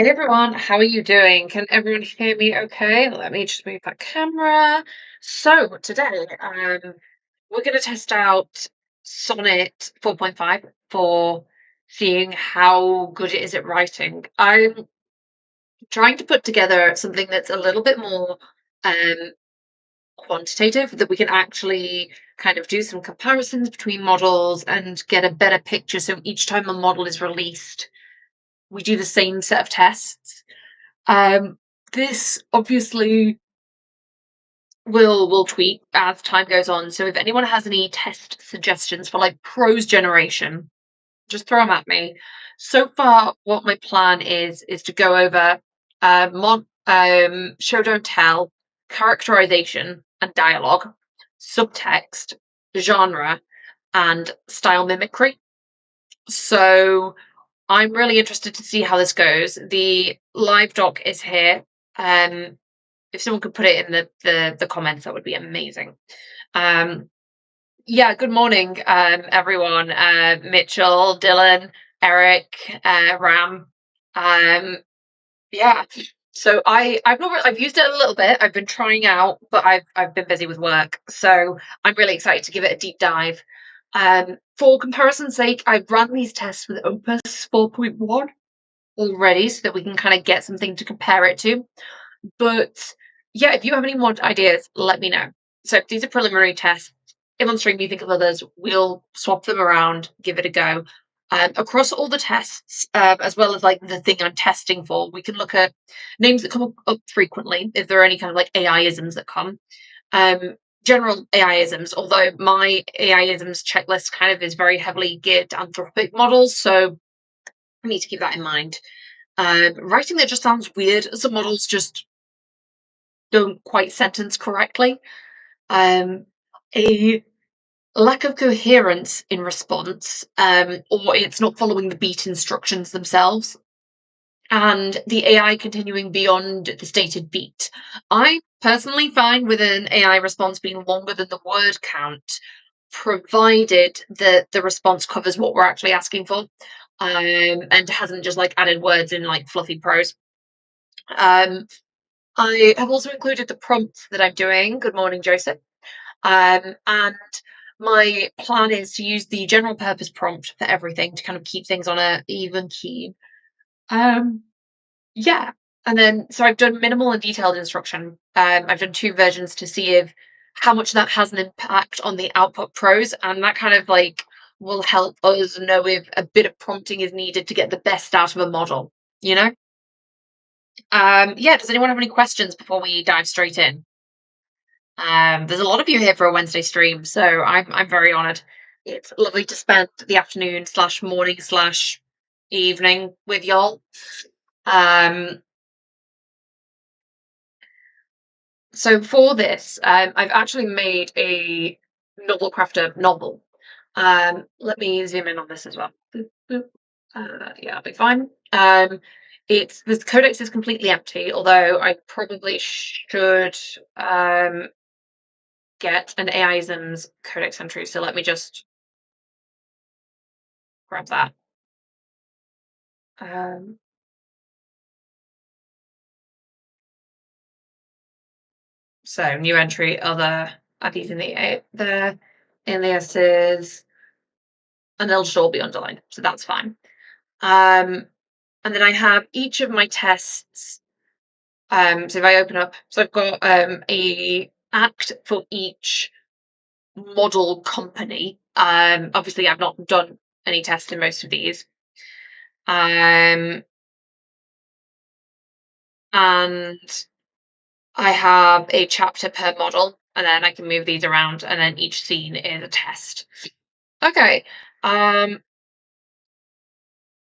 Hey everyone, how are you doing? Can everyone hear me okay? Let me just move that camera. So today, we're going to test out Sonnet 4.5 for seeing how good it is at writing. I'm trying to put together something that's a little bit more um, quantitative, that we can actually kind of do some comparisons between models and get a better picture. So each time a model is released, we do the same set of tests. Um, this obviously will tweak as time goes on. So if anyone has any test suggestions for like prose generation, just throw them at me. So far, what my plan is to go over show don't tell, characterization and dialogue, subtext, genre, and style mimicry. So I'm really interested to see how this goes. The live doc is here. Um, if someone could put it in the comments, that would be amazing. Um, yeah, good morning, everyone. Mitchell, Dylan, Eric, Ram. Um, yeah. So I've used it a little bit. I've been trying out, but I've been busy with work. So I'm really excited to give it a deep dive. For comparison's sake, I've run these tests with Opus 4.1 already so that we can kind of get something to compare it to. But yeah, if you have any more ideas, let me know. So these are preliminary tests. If on stream you think of others, we'll swap them around, give it a go. Across all the tests, as well as like the thing I'm testing for, we can look at names that come up frequently, if there are any kind of like AI-isms that come. Um, General AI-isms, although my AI-isms checklist kind of is very heavily geared to anthropic models, so I need to keep that in mind. Writing that just sounds weird, some models just don't quite sentence correctly. Um, a lack of coherence in response, or it's not following the beat instructions themselves, and the AI continuing beyond the stated beat. I personally find with an AI response being longer than the word count, provided that the response covers what we're actually asking for, and hasn't just like added words in like fluffy prose. Um, I have also included the prompts that I'm doing. Good morning, Joseph. And my plan is to use the general purpose prompt for everything to kind of keep things on a even key. Um, yeah. And then, so I've done minimal and detailed instruction. I've done two versions to see if how much that has an impact on the output prose, and that kind of like will help us know if a bit of prompting is needed to get the best out of a model, you know? Yeah, does anyone have any questions before we dive straight in? There's a lot of you here for a Wednesday stream, so I'm very honoured. It's lovely to spend the afternoon slash morning slash evening with y'all. Um, so for this, I've actually made a Novelcrafter novel. Let me zoom in on this as well. Boop, boop. Yeah, I'll be fine. It's the codex is completely empty, although I probably should get an AIsms codex entry. So let me just grab that. Um, so new entry, other, are these in the aliases, and they'll just all be underlined. So that's fine. And then I have each of my tests. So if I open up, so I've got a act for each model company. Obviously I've not done any tests in most of these. And I have a chapter per model, and then I can move these around, and then each scene is a test. Okay.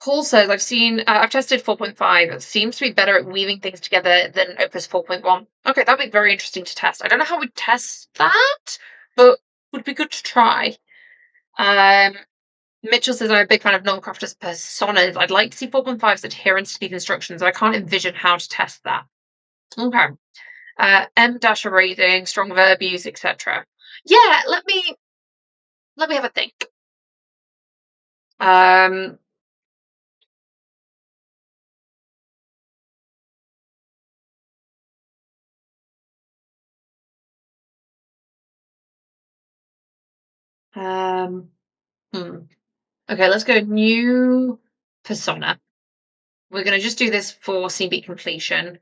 Paul says, I've tested 4.5. It seems to be better at weaving things together than Opus 4.1. Okay, that'd be very interesting to test. I don't know how we'd test that, but would be good to try. Um, Mitchell says, I'm a big fan of non-crafters personas. I'd like to see 4.5's adherence to these instructions, and I can't envision how to test that. Okay. M dash erasing, strong verb use, etc. Yeah, let me have a think. Um, Um, hmm. Okay, let's go new persona. We're going to just do this for scene beat completion.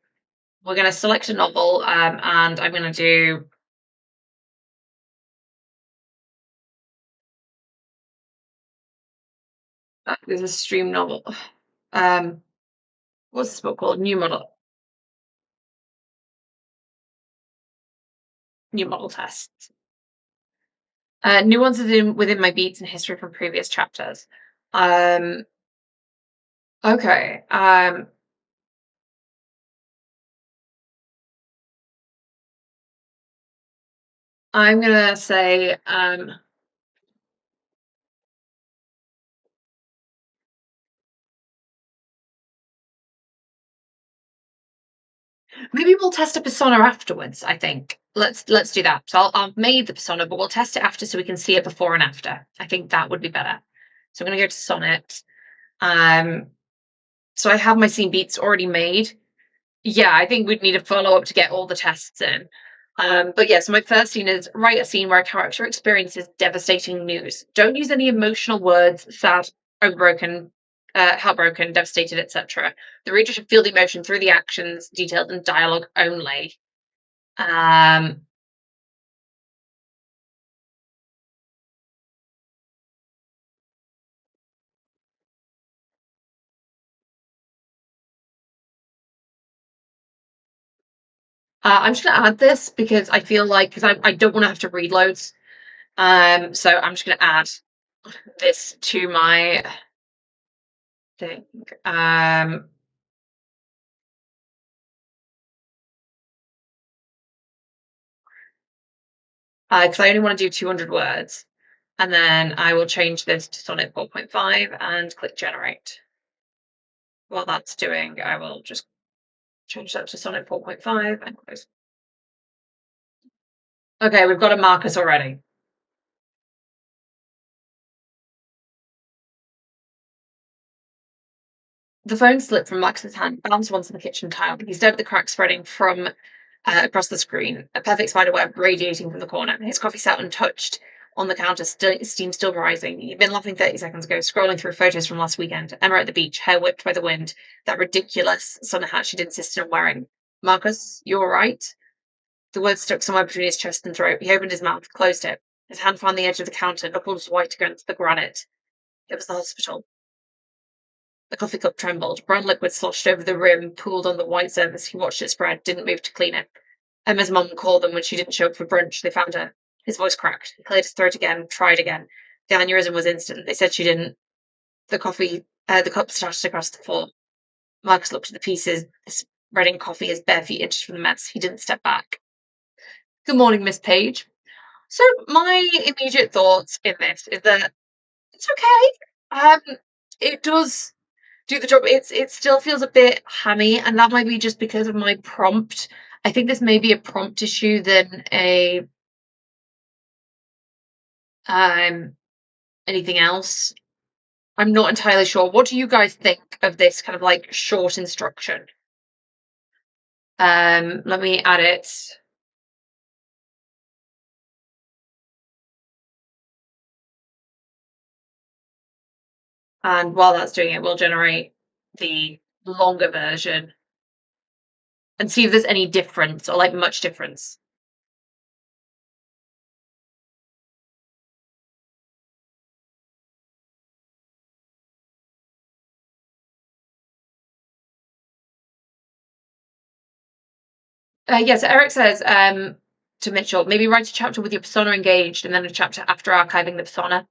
We're going to select a novel, and I'm going to do. There's a stream novel. Um, what's this book called? New model tests. Nuances within my beats and history from previous chapters. Um, okay. I'm gonna say maybe we'll test a persona afterwards. I think let's do that. So I've made the persona, but we'll test it after so we can see it before and after. I think that would be better. So I'm gonna go to sonnet. Um, so I have my scene beats already made. Yeah, I think we'd need a follow up to get all the tests in. But yeah, so my first scene is write a scene where a character experiences devastating news. Don't use any emotional words, sad, overbroken, heartbroken, devastated, etc. The reader should feel the emotion through the actions, details, and dialogue only. Um, I'm just gonna add this because I feel like because I don't want to have to read loads. So I'm just gonna add this to my thing. Because I only want to do 200 words. And then I will change this to Sonnet 4.5 and click generate. While that's doing, I will just change that to Sonnet 4.5 and close. Okay, we've got a Marcus already. The phone slipped from Max's hand, bounced onto the kitchen tile. He stared at the crack spreading from across the screen, a perfect spider web radiating from the corner. His coffee sat untouched on the counter, steam still rising. He'd been laughing 30 seconds ago, scrolling through photos from last weekend. Emma at the beach, hair whipped by the wind, that ridiculous sun hat she'd insisted on wearing. Marcus, you all right? The words stuck somewhere between his chest and throat. He opened his mouth, closed it. His hand found the edge of the counter, knuckles white against the granite. It was the hospital. The coffee cup trembled. Brown liquid sloshed over the rim, pooled on the white surface. He watched it spread, didn't move to clean it. Emma's mum called them when she didn't show up for brunch. They found her. His voice cracked. He cleared his throat again, tried again. The aneurysm was instant. They said she didn't. The cup splashed across the floor. Marcus looked at the pieces, spreading coffee his bare feet inches from the mess. He didn't step back. Good morning, Miss Page. So my immediate thoughts in this is that it's okay. It does do the job. It still feels a bit hammy, and that might be just because of my prompt. I think this may be a prompt issue than a um anything else. I'm not entirely sure. What do you guys think of this kind of like short instruction? Let me add it. And while that's doing it, we'll generate the longer version and see if there's any difference or like much difference. Yes, Eric says to Mitchell, maybe write a chapter with your persona engaged and then a chapter after archiving the persona.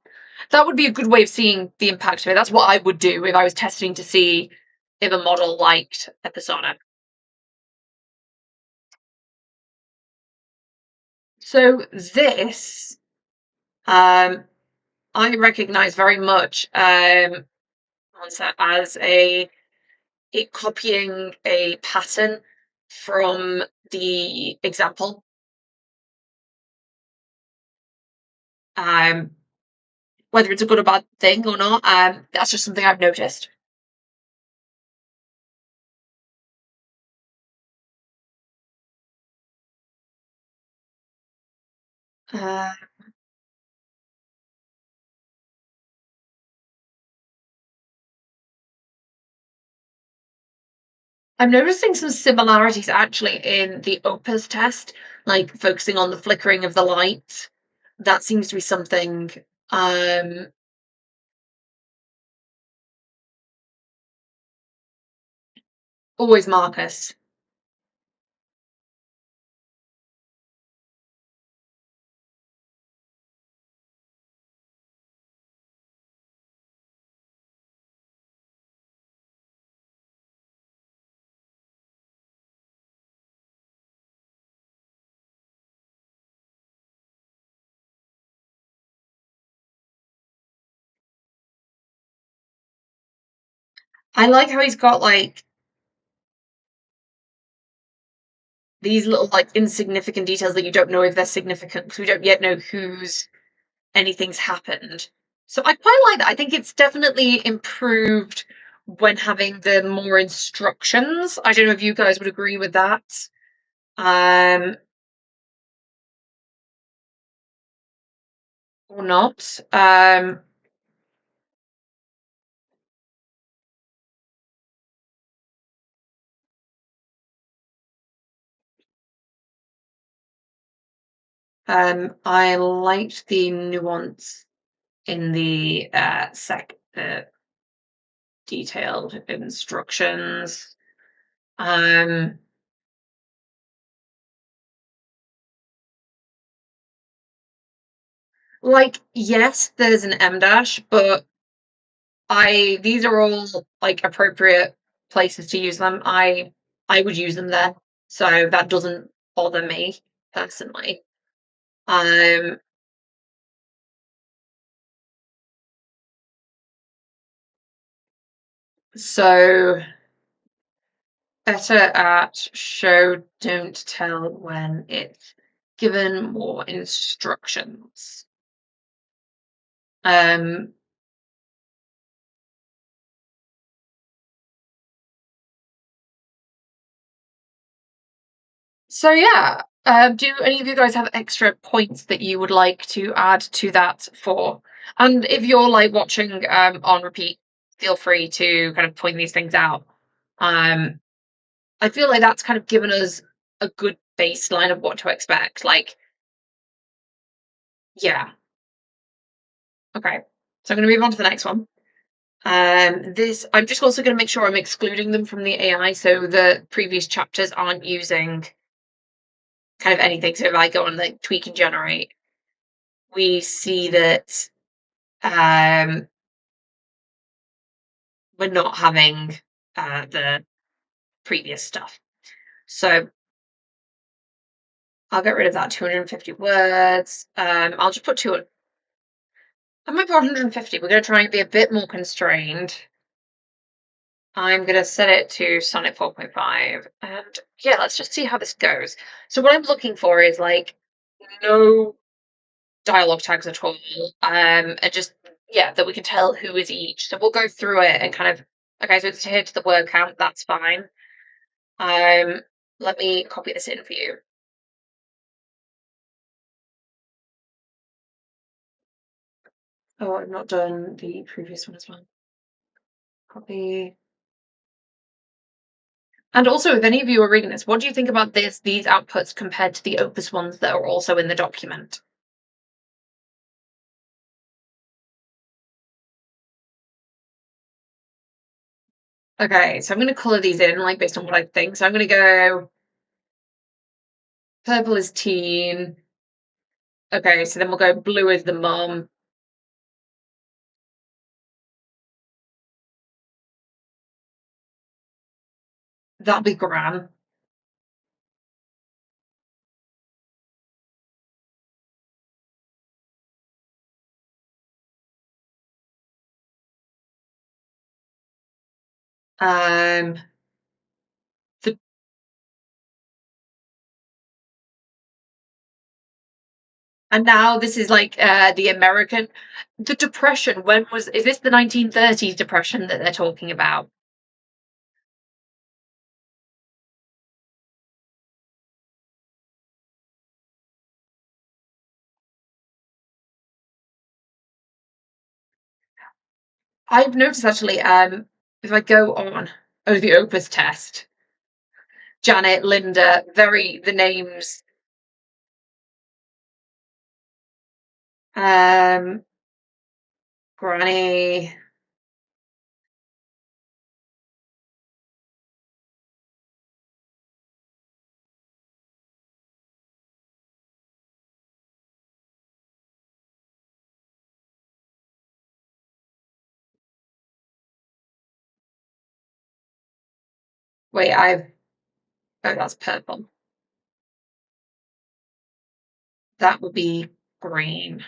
That would be a good way of seeing the impact of it. That's what I would do if I was testing to see if a model liked a persona. So this, I recognize very much as a it copying a pattern from the example. Um, whether it's a good or bad thing or not, that's just something I've noticed. Uh, I'm noticing some similarities actually in the Opus test, like focusing on the flickering of the light. That seems to be something. Um, Always Marcus. I like how he's got like these little like insignificant details that you don't know if they're significant because we don't yet know whose anything's happened. So I quite like that. I think it's definitely improved when having the more instructions. I don't know if you guys would agree with that. Um, or not. I liked the nuance in the detailed instructions. Um, like yes, there's an M dash, but I these are all like appropriate places to use them. I would use them there, so that doesn't bother me personally. Um, so better at show, don't tell when it's given more instructions. Um, so yeah, do any of you guys have extra points that you would like to add to that for? And if you're like watching on repeat, feel free to kind of point these things out. Um, I feel like that's kind of given us a good baseline of what to expect. Like, yeah, okay. So I'm going to move on to the next one. This I'm just also going to make sure I'm excluding them from the AI, so the previous chapters aren't using kind of anything. So if I go on like tweak and generate, we see that um, we're not having the previous stuff. So I'll get rid of that 250 words. I'll just put two. I might put 150. We're going to try and be a bit more constrained. I'm going to set it to Sonnet 4.5. And yeah, let's just see how this goes. So what I'm looking for is like no dialogue tags at all. And just, yeah, that we can tell who is each. So we'll go through it and kind of, okay, so it's here to the word count. That's fine. Um, Let me copy this in for you. Oh, I've not done the previous one as well. Copy. And also, if any of you are reading this, what do you think about these outputs compared to the Opus ones that are also in the document? Okay, so I'm going to color these in, like, based on what I think. So I'm going to go purple is teen. Okay, so then we'll go blue is the mom. That'll be Gran. Um, the And now this is like the American, the Depression. Is this the 1930s Depression that they're talking about? I've noticed actually, if I go on, oh, the Opus test. Janet, Linda, very the names. Um, Granny. Wait, oh, that's purple. That would be green.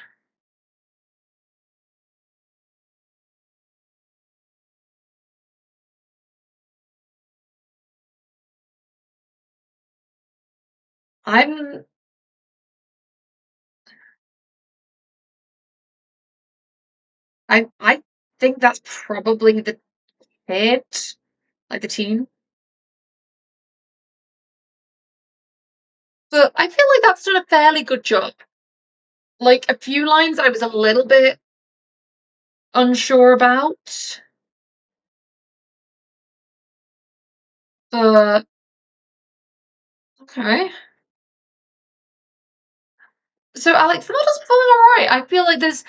I'm I think that's probably the kid, like the teen. But I feel like that's done a fairly good job. Like a few lines I was a little bit unsure about. But okay. So Alex, the model's performing alright. I feel like there's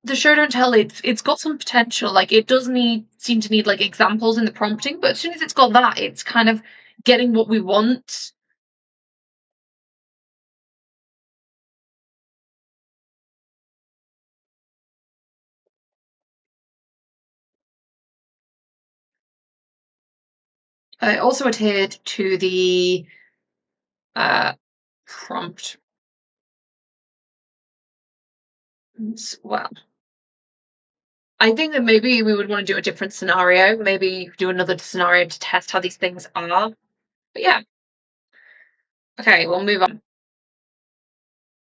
the show don't tell it's got some potential. Like it does seem to need like examples in the prompting, but as soon as it's got that, it's kind of getting what we want. I also adhered to the uh prompt as well. I think that maybe we would want to do a different scenario, maybe do another scenario to test how these things are. But yeah, okay, we'll move on.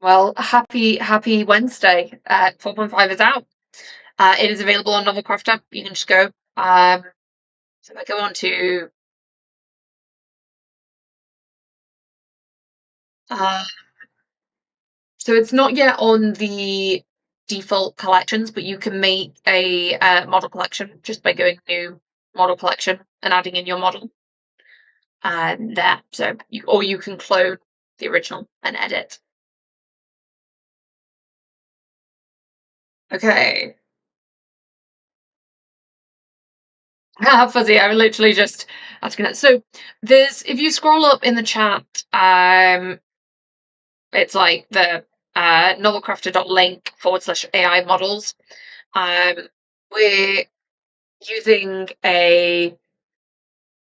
Well, happy Wednesday. 4.5 is out. It is available on Novelcrafter. You can just go. So if I go on to uh, so it's not yet on the default collections, but you can make a model collection just by going new model collection and adding in your model. There. So you can clone the original and edit. Okay. Fuzzy, I was literally just asking that. So there's if you scroll up in the chat, it's like the novelcrafter.link/AI models. Um, we're using a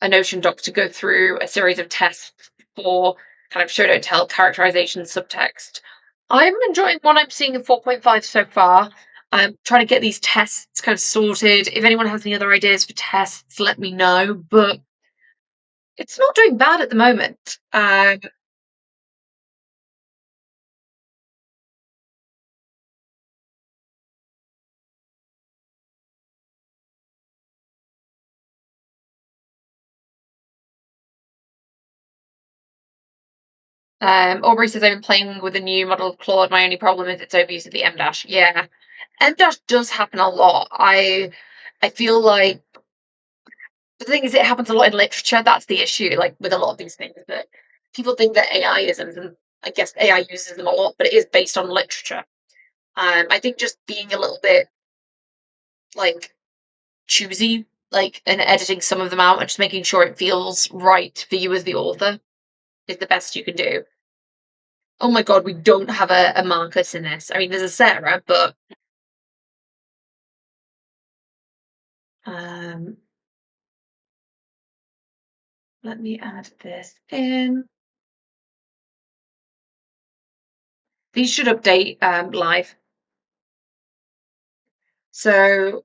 Notion doc to go through a series of tests for kind of show don't tell, characterization, subtext. I'm enjoying what I'm seeing in 4.5 so far. I'm trying to get these tests kind of sorted. If anyone has any other ideas for tests, let me know. But it's not doing bad at the moment. Aubrey says I've been playing with a new model of Claude. My only problem is its overuse of the M dash. Yeah, M dash does happen a lot. I feel like the thing is, it happens a lot in literature. That's the issue, like with a lot of these things. That people think that AI isms, and I guess AI uses them a lot, but it is based on literature. I think just being a little bit like choosy, like and editing some of them out and just making sure it feels right for you as the author is the best you can do. Oh my god, we don't have a Marcus in this. I mean, there's a Sarah, but um, let me add this in. These should update live. So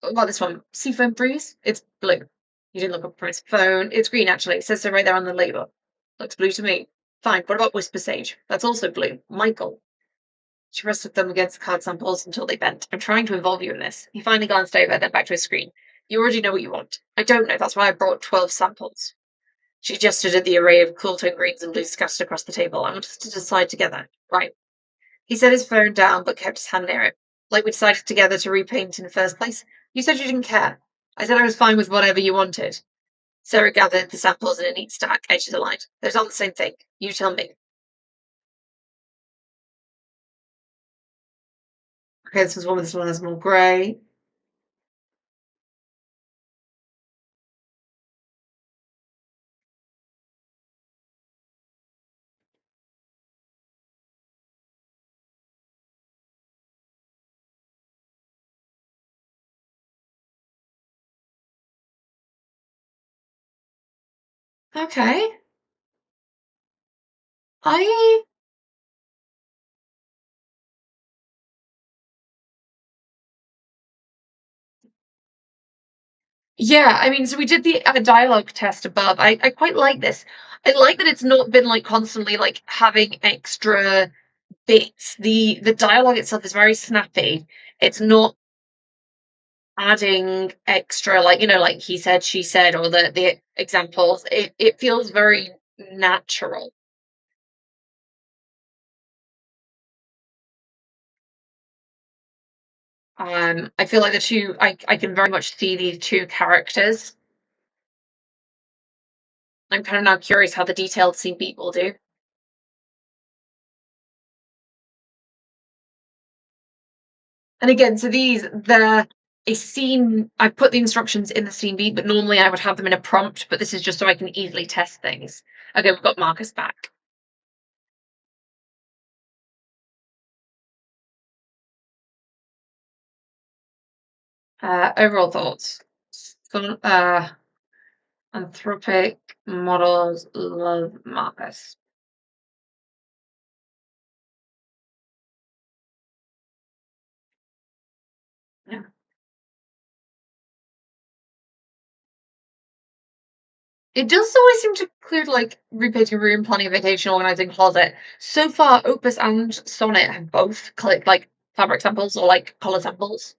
what about this one? Seafoam breeze? It's blue. You didn't look up for his phone. It's green actually. It says so right there on the label. Looks blue to me. Fine. What about Whisper Sage? That's also blue. Michael. She rested them against the card samples until they bent. I'm trying to involve you in this. He finally glanced over, then back to his screen. You already know what you want. I don't know. That's why I brought 12 samples. She gestured at the array of cool tone greens and blues scattered across the table. I want us to decide together. Right. He set his phone down but kept his hand near it. Like we decided together to repaint in the first place. You said you didn't care. I said I was fine with whatever you wanted. Sarah gathered the samples in a neat stack, edges aligned. Those aren't the same thing. You tell me. Okay, this one is more grey. Okay. I Yeah, I mean, so we did the dialogue test above. I quite like this. I like that it's not been like constantly like having extra bits. The dialogue itself is very snappy. It's not adding extra, like, like he said, she said, or the examples. It feels very natural. I feel like the two I can very much see these two characters. I'm kind of now curious how the detailed scene people do. And again, so they're a scene. I put the instructions in the scene beat, but normally I would have them in a prompt, but this is just so I can easily test things. Okay, we've got Marcus back. Overall thoughts. Some, anthropic models love Marcus. Yeah. It does always seem to include like repainting room, planning a vacation, organizing closet. So far, Opus and Sonnet have both clicked like fabric samples or like color samples.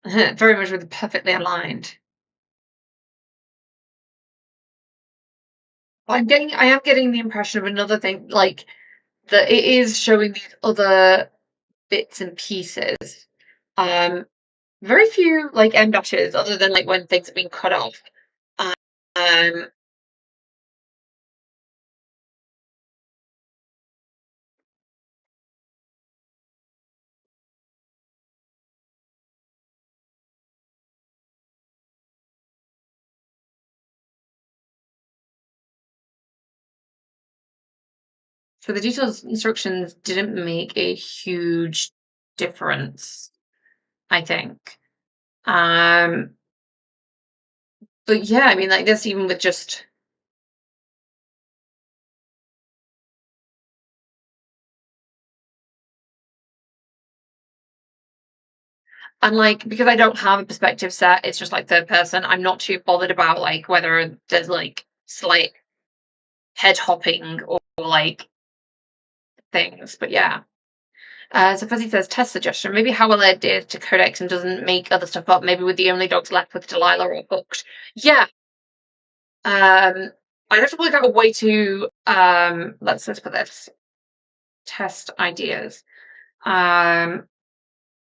Very much with perfectly aligned. I am getting the impression of another thing, like that it is showing these other bits and pieces. Um, Very few like end dashes, other than like when things have been cut off. Um, so the detailed instructions didn't make a huge difference, I think. Um, but yeah, I mean, like this, even with just and like because I don't have a perspective set, it's just like third person. I'm not too bothered about like whether there's like slight head hopping or like things. But yeah. So Fuzzy says test suggestion. Maybe how well adheres to codex and doesn't make other stuff up. Maybe with the only dogs left with Delilah or Hooked. Yeah. I'd have to work out a way to let's put this test ideas. Um,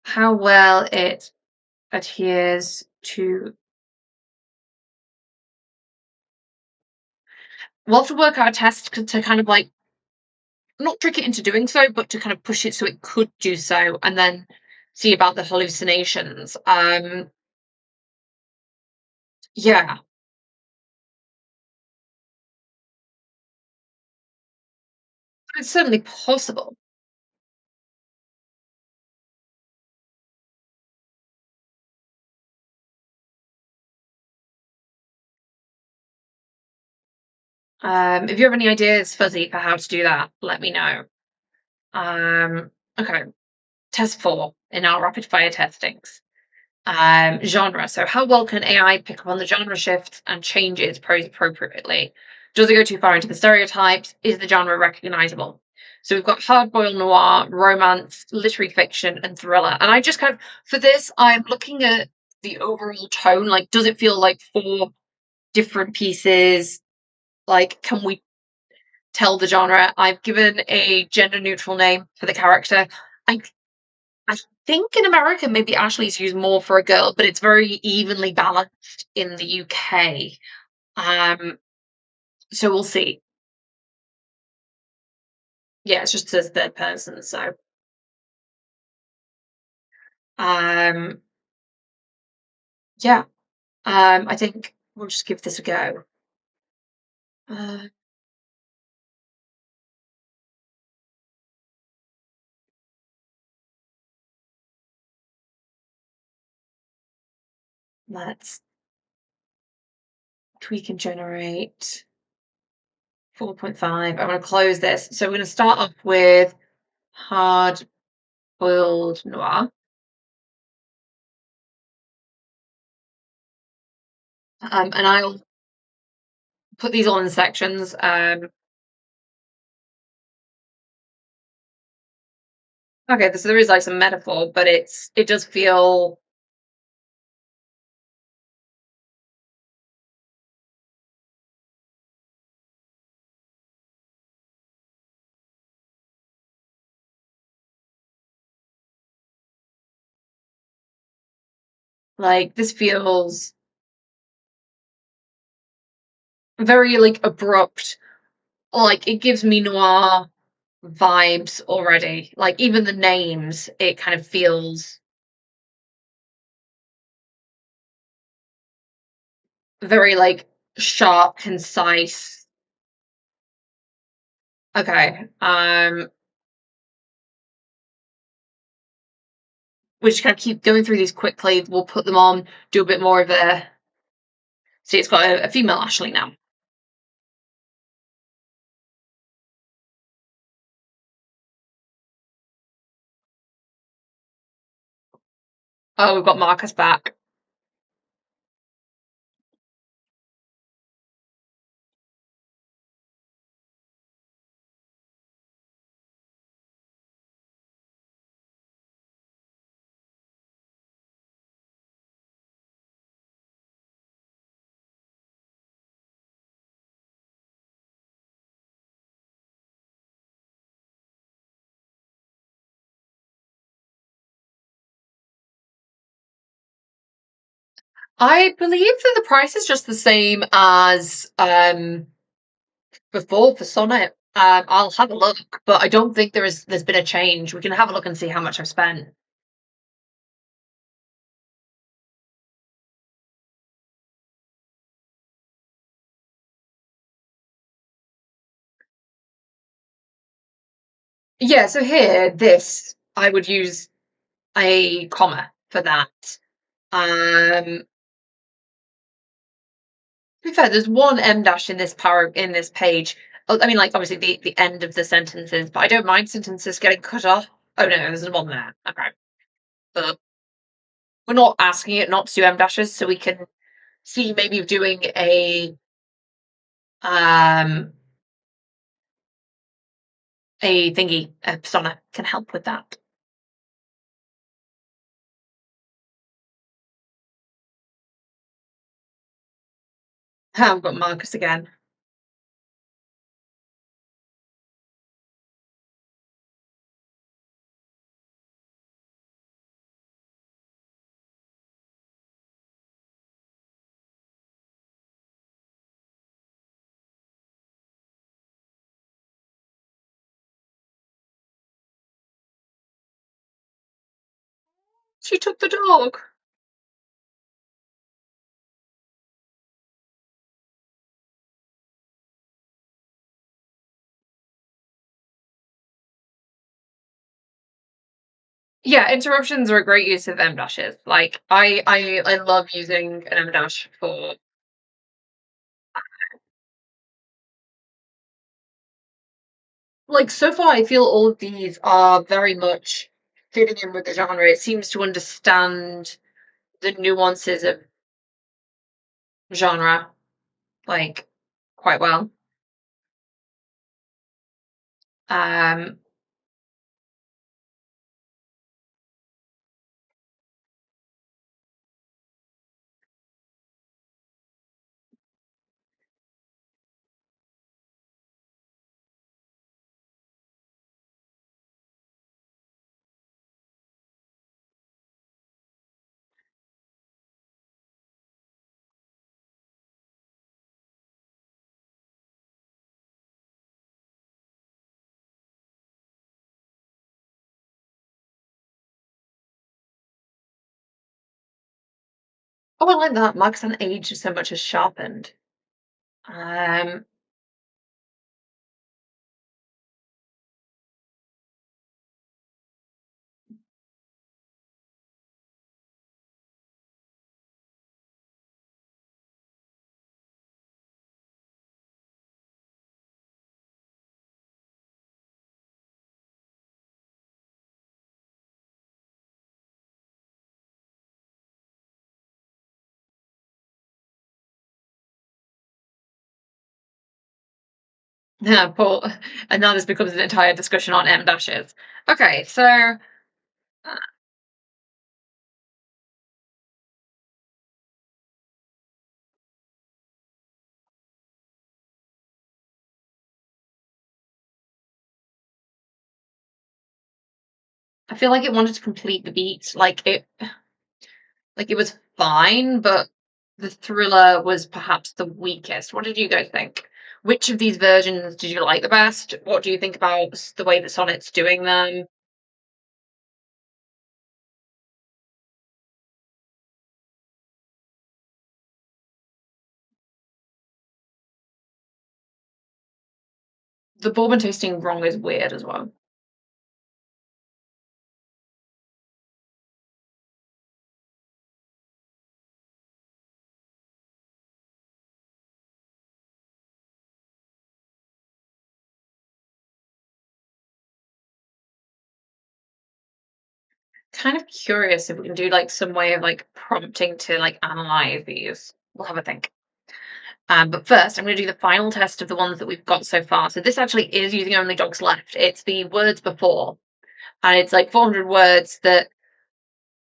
how well it adheres to. We'll have to work out a test to kind of like not trick it into doing so, but to kind of push it so it could do so, and then see about the hallucinations. Yeah, it's certainly possible. If you have any ideas, Fuzzy, for how to do that, let me know. Okay, test 4 in our rapid fire testings. Genre. So, how well can AI pick up on the genre shifts and change its prose appropriately? Does it go too far into the stereotypes? Is the genre recognizable? So, we've got hard-boiled noir, romance, literary fiction, and thriller. And I just kind of, for this, I'm looking at the overall tone. Like, does it feel like four different pieces? Like, can we tell the genre? I've given a gender-neutral name for the character. I I think in America, maybe Ashley's used more for a girl, but it's very evenly balanced in the UK. Um, so we'll see. Yeah, it's just says third person. So um, yeah, I think we'll just give this a go. Uh, let's tweak and generate 4.5. I'm going to close this. So we're going to start off with hard boiled noir. And I'll put these all in sections. Okay, so there is like some metaphor, but it does feel like this feels very like abrupt. Like it gives me noir vibes already. Like even the names, it kind of feels very like sharp, concise. Okay. We just kind of keep going through these quickly. We'll put them on, do a bit more of a see it's got a female Ashley now. Oh, we've got Marcus back. I believe that the price is just the same as before for Sonnet. I'll have a look, but I don't think there's been a change. We can have a look and see how much I've spent. Yeah, so here, this I would use a comma for that. To be fair, there's one M dash in this in this page. I mean, like obviously the end of the sentences, but I don't mind sentences getting cut off. Oh no, there's one there. Okay, but we're not asking it not to do M dashes, so we can see maybe doing um a thingy, a persona can help with that. I've got Marcus again. She took the dog. Yeah, interruptions are a great use of M dashes. Like I love using an M dash for Like, so far, I feel all of these are very much fitting in with the genre. It seems to understand the nuances of genre, like, quite well. Um, oh, I like that. My accent age so much has sharpened. Um, yeah, but and now this becomes an entire discussion on M dashes. Okay, so I feel like it wanted to complete the beat. Like it was fine, but the thriller was perhaps the weakest. What did you guys think? Which of these versions did you like the best? What do you think about the way that Sonnet's doing them? The bourbon tasting wrong is weird as well. Kind of curious if we can do like some way of like prompting to like analyze these. We'll have a think. But first, I'm going to do the final test of the ones that we've got so far. So this actually is using only dogs left. It's the words before, and it's like 400 words that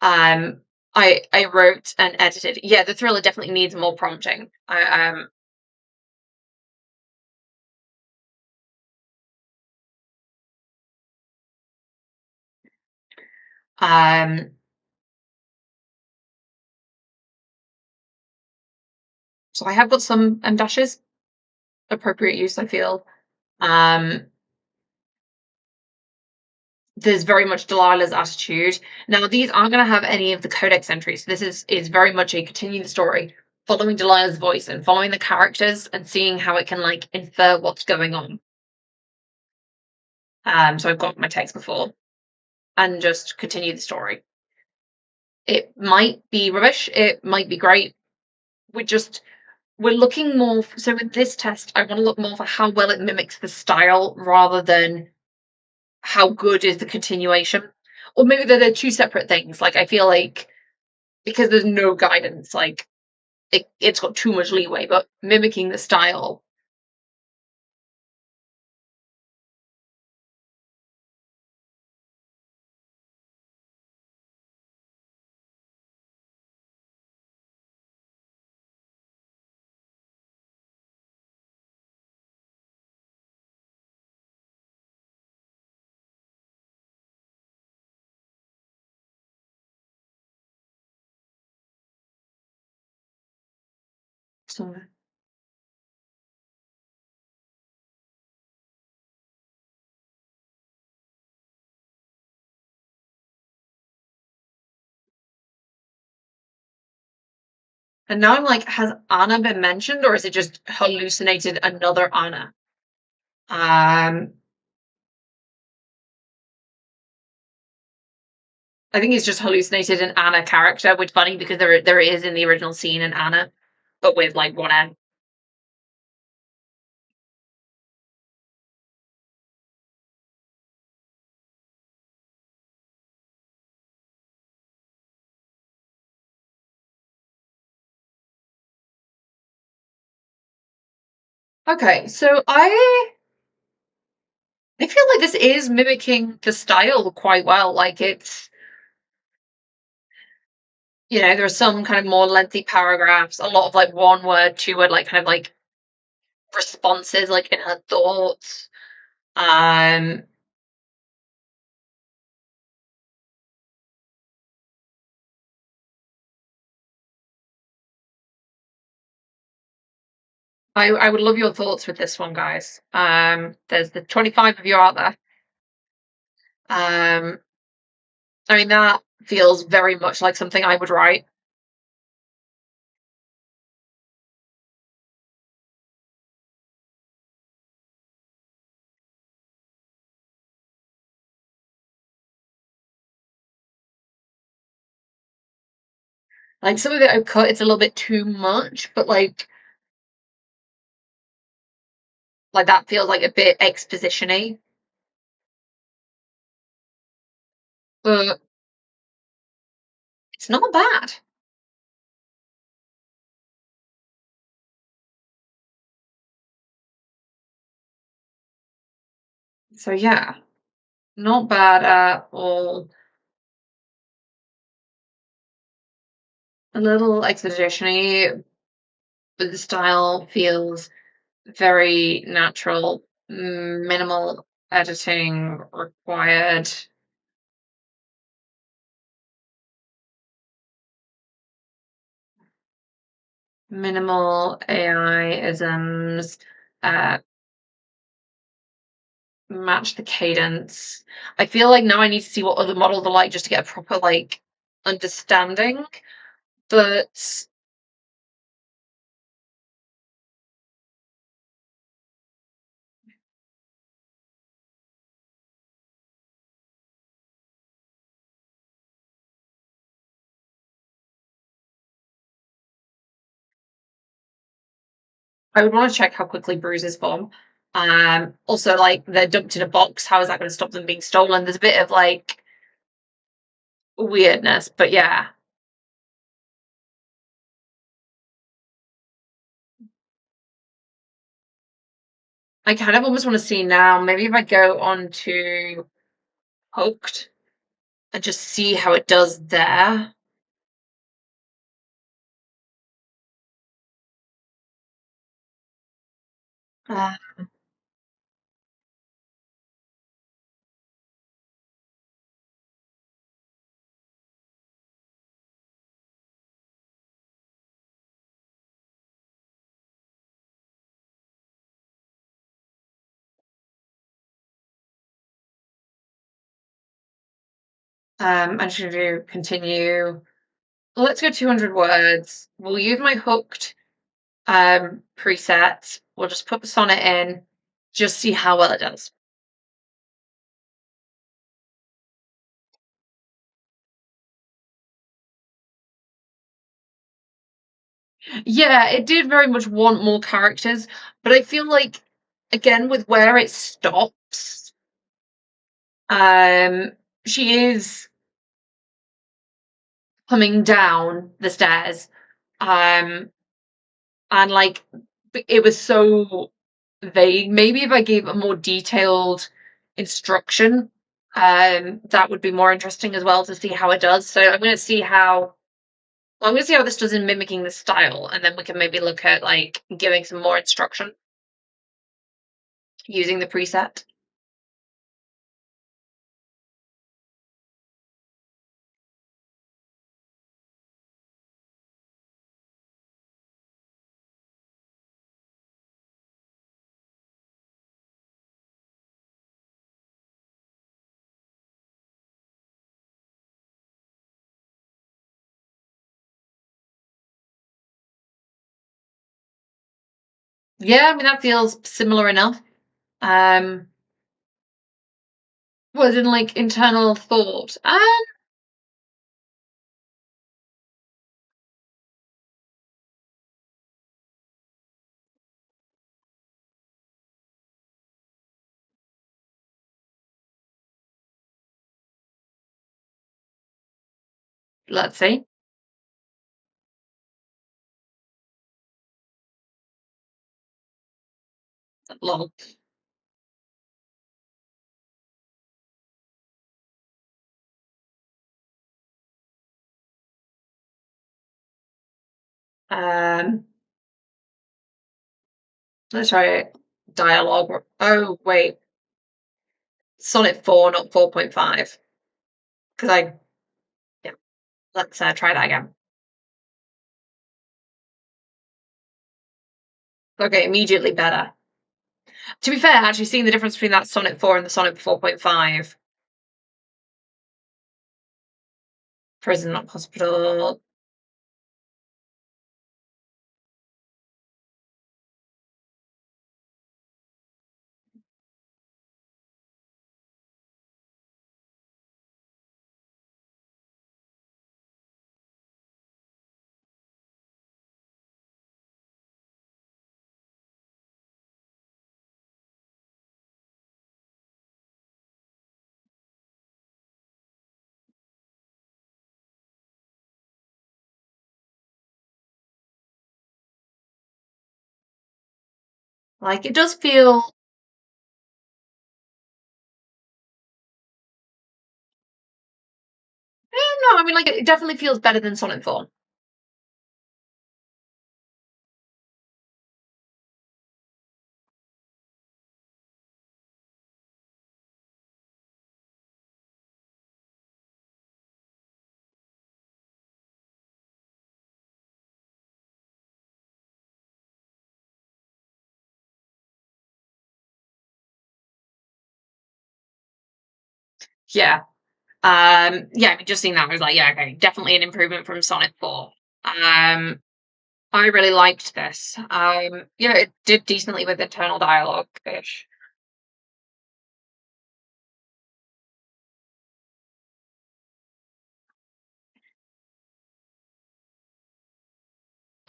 um I wrote and edited. Yeah, the thriller definitely needs more prompting. Um so I have got some dashes, appropriate use, I feel. Um there's very much Delilah's attitude. Now these aren't going to have any of the codex entries. This is very much a continue the story, following Delilah's voice and following the characters and seeing how it can like infer what's going on. So I've got my text before and just continue the story. It might be rubbish, it might be great. We just we're looking more so with this test, I want to look more for how well it mimics the style rather than how good is the continuation. Or maybe they're two separate things. Like I feel like because there's no guidance, like it's got too much leeway, but mimicking the style. So and now I'm like, has Anna been mentioned or is it just hallucinated another Anna? Um I think he's just hallucinated an Anna character, which funny because there is in the original scene an Anna, but with like one N. Okay, so I feel like this is mimicking the style quite well. Like it's, there are some kind of more lengthy paragraphs, a lot of like one word, two word, like kind of like responses, like in her thoughts. Um, I would love your thoughts with this one, guys. There's the 25 of you out there. Um, I mean, that feels very much like something I would write. Like some of it I've cut, it's a little bit too much, but like that feels like a bit exposition-y. But it's not bad. So yeah, not bad at all. A little exposition-y, but the style feels very natural. Minimal editing required. Minimal AI-isms. Uh, Match the cadence. I feel like now I need to see what other models are like just to get a proper like understanding. But I would want to check how quickly bruises form. Also, like they're dumped in a box. How is that going to stop them being stolen? There's a bit of like weirdness, but yeah, I kind of almost want to see now. Maybe if I go on to Hooked and just see how it does there. Uh, I'm just going to do continue. Let's go 200 words. We'll use my Hooked preset. We'll just put the sonnet in, just see how well it does. Yeah, it did very much want more characters, but I feel like again with where it stops, um, she is coming down the stairs, um, and like it was so vague. Maybe if I gave a more detailed instruction, that would be more interesting as well to see how it does. So I'm gonna see how this does in mimicking the style, and then we can maybe look at like giving some more instruction using the preset. Yeah, I mean that feels similar enough. Um, was in like internal thought. Let's see. Lol. Um, let's try dialogue. Oh, wait. Sonnet 4, not 4.5. Because yeah, let's try that again. Okay, immediately better. To be fair, actually seeing the difference between that Sonnet 4 and the Sonnet 4.5. Prison, not hospital. Like, it does feel. No, I mean, like, it definitely feels better than Sonnet 4. Yeah. Yeah, I mean, just seeing that, I was like, yeah, okay, definitely an improvement from Sonnet 4. I really liked this. Yeah, it did decently with internal dialogue-ish.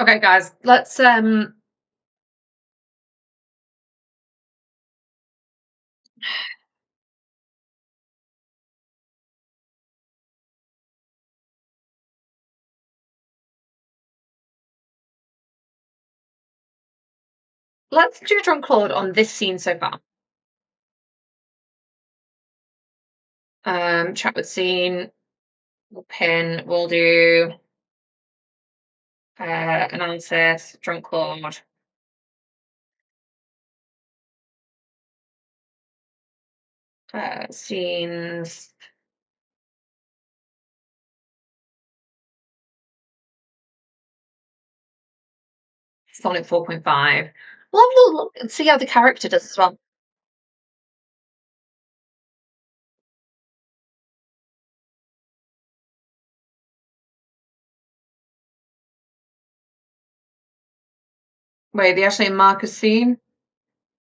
Okay, guys, let's do Drunk Claude on this scene so far. Chat with scene, we'll pin, we'll do analysis, Drunk Claude, scenes, Sonnet 4.5. We'll have a little look and see how the character does as well. Wait, they actually mark a scene?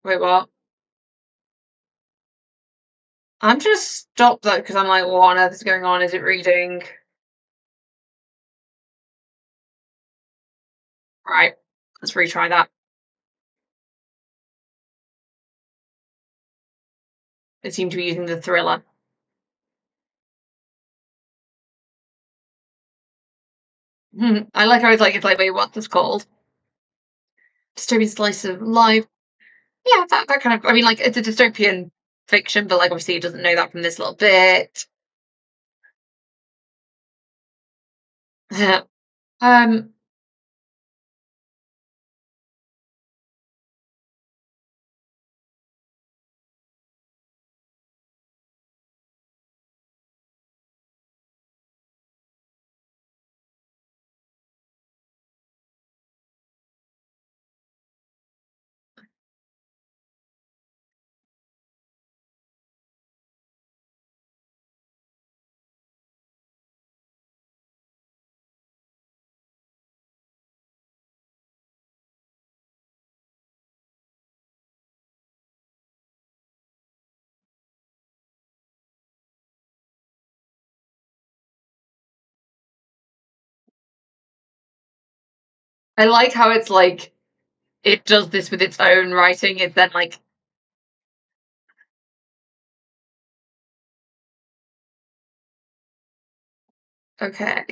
Wait, what? I'm just stopped though because I'm like, what on earth is going on? Is it reading? Right, let's retry that. It seemed to be using the thriller. I like how it's like, wait, what's this called? Dystopian slice of life. Yeah, that kind of. I mean, like, it's a dystopian fiction, but like, obviously, he doesn't know that from this little bit. um, I like how it's like it does this with its own writing. It's then like, okay,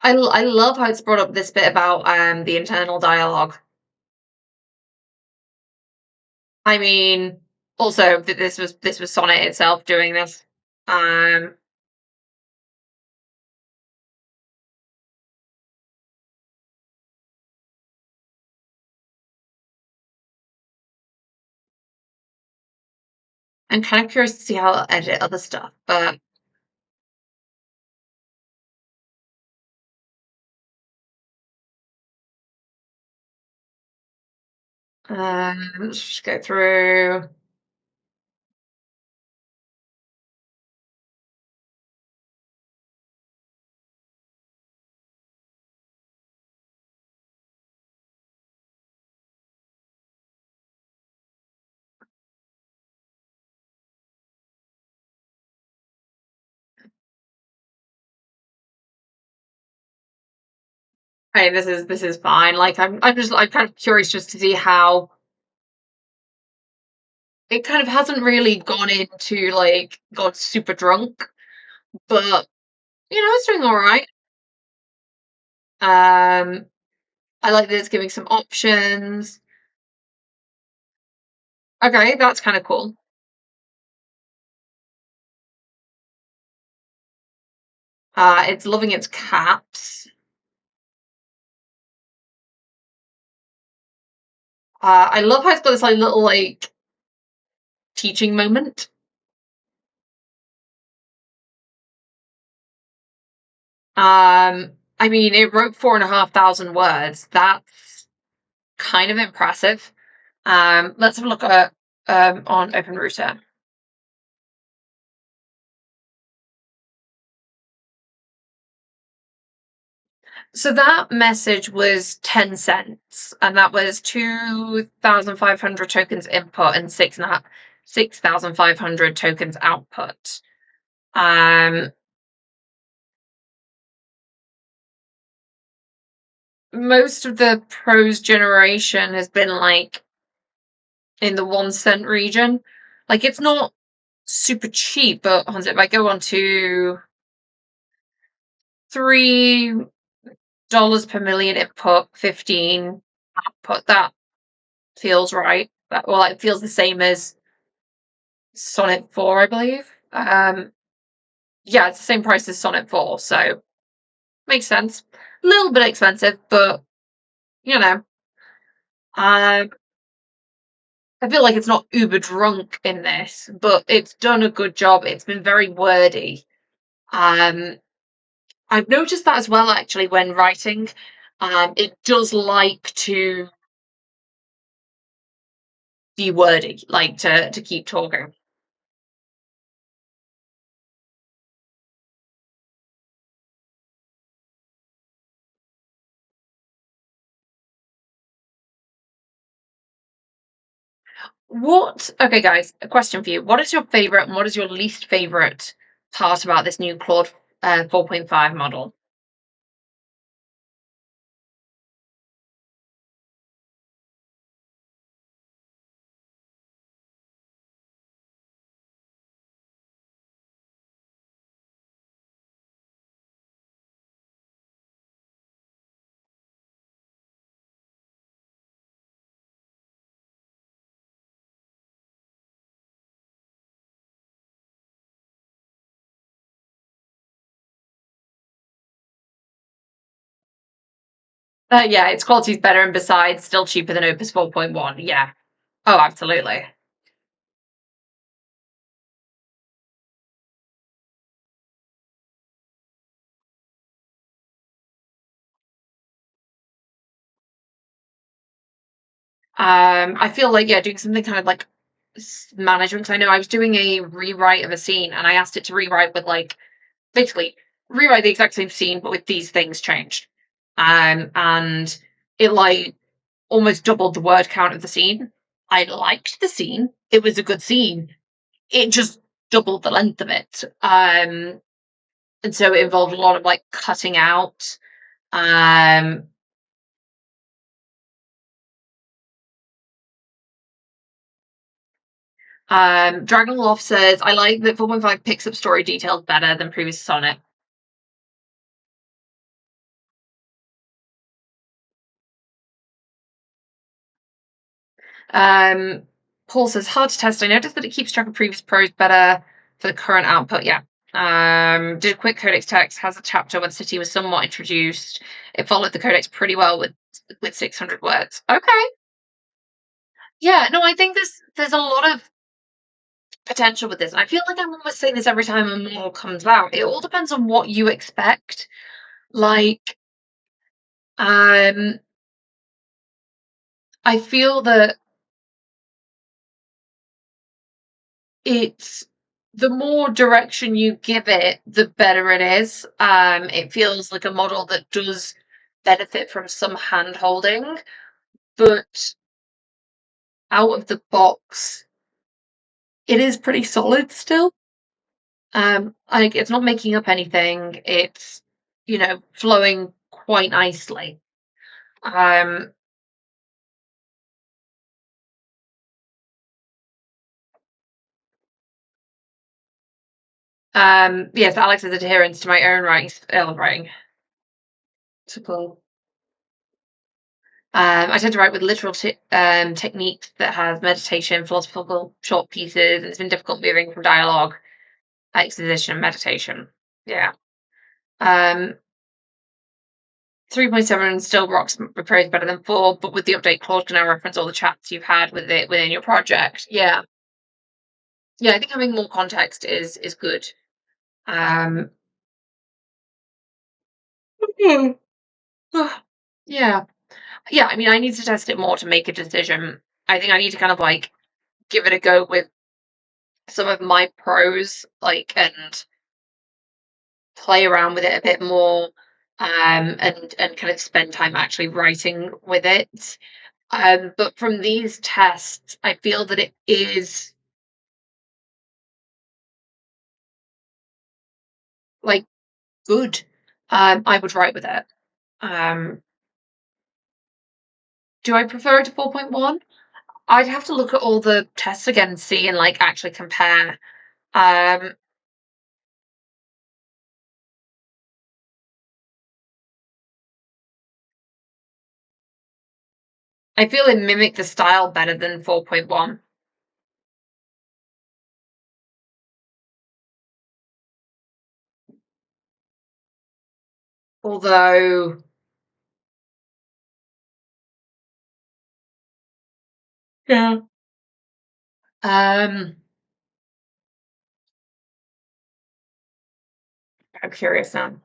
I love how it's brought up this bit about the internal dialogue. I mean, also this was Sonnet itself doing this. Um, I'm kind of curious to see how I'll edit other stuff, but let's just go through. Hey, this is fine. Like I'm kind of curious just to see how it kind of hasn't really gone into like got super drunk, but it's doing all right. Um, I like that it's giving some options. Okay, that's kind of cool. It's loving its caps. I love how it's got this like little like teaching moment. I mean, it wrote 4,500 words. That's kind of impressive. Let's have a look at on OpenRouter. So that message was 10 cents, and that was 2,500 tokens input and 6,500 tokens output. Um, Most of the prose generation has been like in the 1 cent region. Like it's not super cheap, but if I go on to $3 per million input, 15 output, that feels right. That well, it feels the same as Sonnet 4, I believe. Yeah, it's the same price as Sonnet 4, so makes sense. A little bit expensive, but you know, um, I feel like it's not uber drunk in this, but it's done a good job. It's been very wordy. Um, I've noticed that as well, actually, when writing. It does like to be wordy, like to keep talking. What? Okay, guys, a question for you. What is your favorite and what is your least favorite part about this new Claude 4.5 model? Yeah, its quality's better and besides, still cheaper than Opus 4.1. Yeah. Oh, absolutely. I feel like yeah, doing something kind of like management. 'Cause I know I was doing a rewrite of a scene, and I asked it to rewrite with like basically rewrite the exact same scene, but with these things changed. And it like almost doubled the word count of the scene. I liked the scene; it was a good scene. It just doubled the length of it. And so it involved a lot of like cutting out. Um, Dragon Loft says, I like that 4.5 picks up story details better than previous Sonnet. Um, Paul says, hard to test. I noticed that it keeps track of previous prose better for the current output. Yeah. Did a quick codex text, has a chapter where the city was somewhat introduced. It followed the codex pretty well with 600 words. Okay. Yeah, no, I think there's a lot of potential with this. I feel like I'm almost saying this every time a model comes out. It all depends on what you expect. Like, um, I feel that it's the more direction you give it, the better it is. It feels like a model that does benefit from some hand holding, but out of the box, it is pretty solid still. Like it's not making up anything. It's flowing quite nicely. Um, yes, Alex's adherence to my own writing. Typical. I tend to write with literal techniques that has meditation, philosophical short pieces. It's been difficult moving from dialogue, exposition, and meditation. Yeah. Um, 3.7 still rocks praise better than 4, but with the update, Claude can now reference all the chats you've had with it within your project. Yeah. Yeah, I think having more context is good. Um, yeah. Yeah, I mean, I need to test it more to make a decision. I think I need to kind of like give it a go with some of my pros, like, and play around with it a bit more, and kind of spend time actually writing with it. But from these tests, I feel that it is like good. I would write with it. Um, do I prefer it to 4.1? I'd have to look at all the tests again and see and like actually compare. Um, I feel it mimicked the style better than 4.1. Although, yeah. Um, I'm curious now.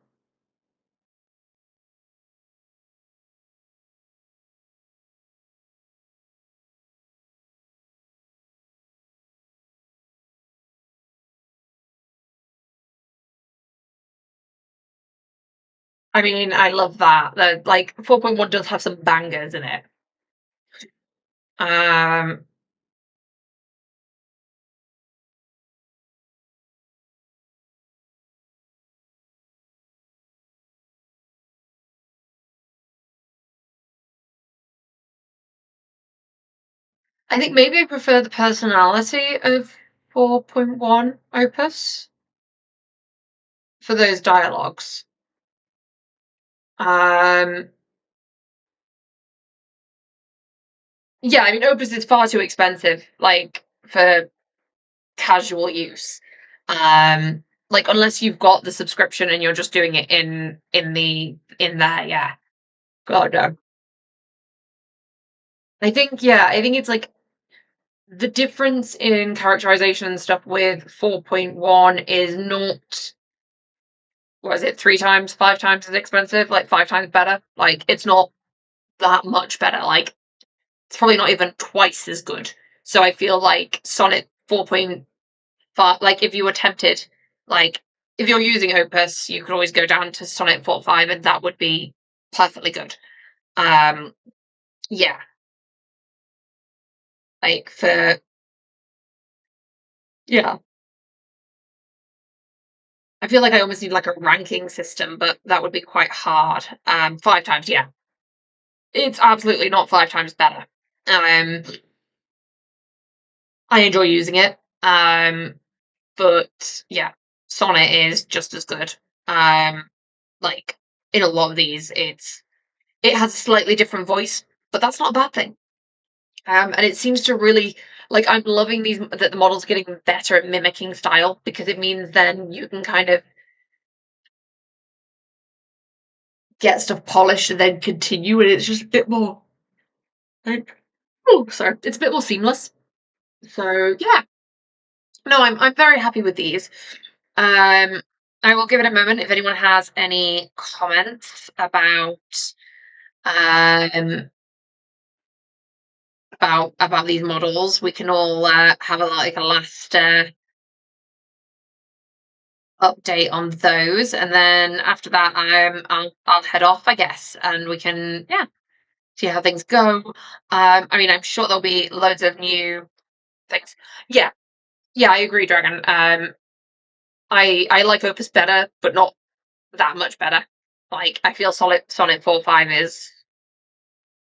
I mean, I love that. Like 4.1 does have some bangers in it. Um, I think maybe I prefer the personality of 4.1 Opus for those dialogues. Um, yeah, I mean, Opus is far too expensive, like for casual use. Like unless you've got the subscription and you're just doing it in there, yeah. God no. I think it's like the difference in characterization and stuff with 4.1 is not, what is it, 3 times, 5 times as expensive, like 5 times better. Like it's not that much better. Like it's probably not even twice as good. So I feel like Sonnet 4.5, like if you were tempted, like if you're using Opus, you could always go down to Sonnet 4.5 and that would be perfectly good. Um, yeah, like for, yeah. I feel like I almost need like a ranking system, but that would be quite hard. 5 times, yeah. It's absolutely not 5 times better. Um, I enjoy using it. But yeah, Sonnet is just as good. Um, like in a lot of these, it has a slightly different voice, but that's not a bad thing. And it seems to really like I'm loving these that the model's getting better at mimicking style because it means then you can kind of get stuff polished and then continue, and it's just a bit more like oh, sorry, it's a bit more seamless. So yeah, no, I'm very happy with these. Um, I will give it a moment if anyone has any comments um about these models. We can all have a last update on those, and then after that, I'll head off, I guess, and we can yeah see how things go. I mean, I'm sure there'll be loads of new things. Yeah, yeah, I agree, Dragon. I like Opus better, but not that much better. Like, I feel Solid Sonnet 4.5 is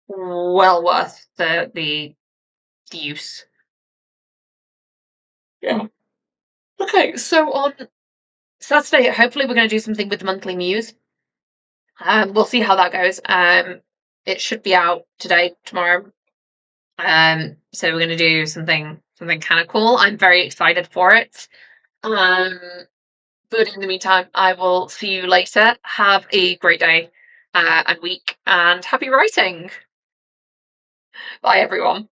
well worth the use. Yeah. Okay, so on Saturday, hopefully we're going to do something with the monthly news. We'll see how that goes. It should be out today, tomorrow. So we're going to do something kind of cool. I'm very excited for it. Um, but in the meantime, I will see you later. Have a great day and week, and happy writing. Bye, everyone.